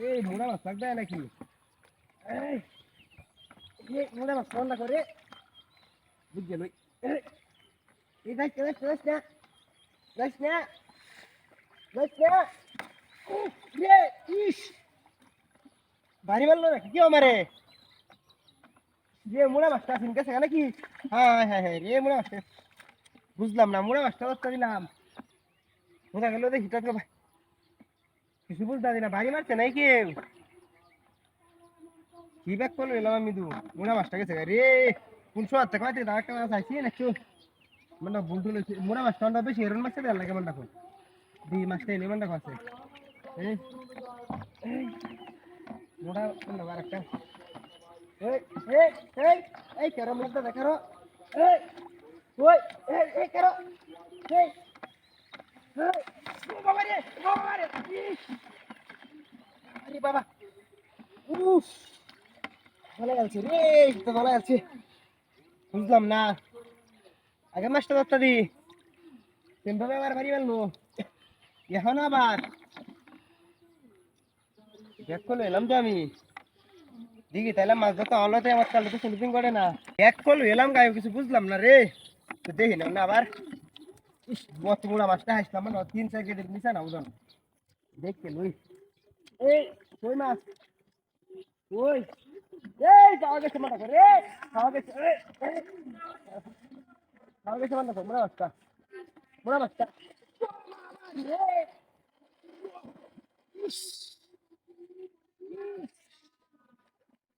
এই মোড়া মাছ থাকবে নাকি? এই এই মোড়া মাছ কোনটা করে বুঝ গেল। এই দেখ দেখ দেখ না দেখ না দেখ না রে ইস ভারী মারলো নাকি কি আমারে? যে মোড়া মাছটা আছেন গেছে নাকি? হ্যাঁ হ্যাঁ হ্যাঁ রে মোড়া মাছটা বুঝলাম না, মোড়া মাছটা ধরতে দিলাম বোঝা গেল দেখি তো কিছু বুঝতে দিনা ভারী মারছে নাই কেউ। কি ব্যাক করলো এলাম আমি দু মোড়া মাছটা গেছে রে কোন সময় থেকে মাঝে একটা মাছ আইছি না একটু মানে ভুল টুল মোড়া মাছটা আমরা বেশি এরন মাছটা দেওয়ার লাগে মনটা কোন দি মাছটা এনে মনটা আছে এই এই মোড়া কোন আবার একটা এই এই এই এই কেরো মধ্যে দেখো এই ওই এই এই কেরো এই এই ও বাবা রে ইস, আরে বাবা উফ ভালো লাগছে রে তো ভালো লাগছে বুঝলাম না আগে মাছটা ধরতে দি তিনভাবে আবার বাড়ি ফেলবো এখন আবার ব্যাক করলো এলাম তো আমি দিঘি তাইলে মাছ ধরতে অনলাতে আমার কাল তো স্লিপিং করে না ব্যাক করলো এলাম গায়ে কিছু বুঝলাম না রে তো দেখি না না আবার ইস বত গুড়া মাছটা হাসলাম মানে 3-4 কেজি নিচে না ওজন দেখতে লই এই কই মাছ ওই এই যাওয়া গেছে মাথা করে খাওয়া গেছে খাওয়া গেছে মাথা মোড়া মাছটা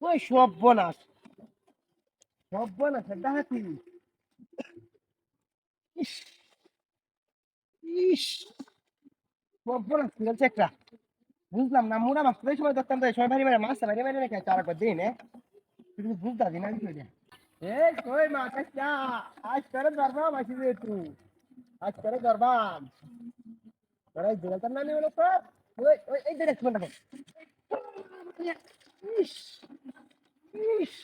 ওই সর্বনাশ ডাহাতি ইস ইস সর্বনাশ ফিরেছে একটা বুঝলাম না মোড়া মাছ এই সময় দেখতাম তো এই সময় ভারী ভারী মাছ ভারী ভারী রেখে চার একবার দিই না কিন্তু বুঝতে দিই না বিষয়টা এই কই মাছ আসছা আজ করে ধরবাম আসি যে তুই আজ করে ধরবাম তোরা জোগাতাম না নিয়ে তো ওই ওই এই দেখে শুনে দেখো ইস ইস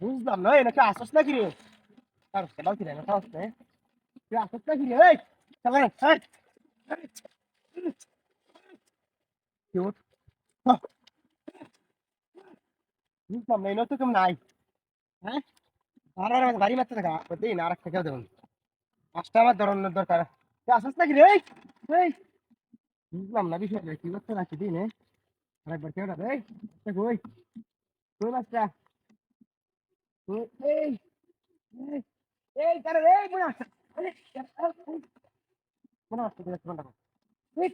বুঝলাম না এটা আসছ নাকি রে আর সেটাও কি রে না আসছ না তুই আসছ নাকি রে এই চল রে কি ওঠ বুঝলাম না এটা তো কেমন নাই হ্যাঁ আর আর ভারী মারতে থাকা দেই না আর একটা কেউ দেখুন পাঁচটা আমার ধরনের দরকার তুই আসছ নাকি রে এই বুঝলাম না বিষয়টা কি করতে রাখি দিই নে আরেকবার কেউটা রে কই কই মাছটা কই এই এই এই কারে এই মনে আসছে মনে আসছে কোনটা এই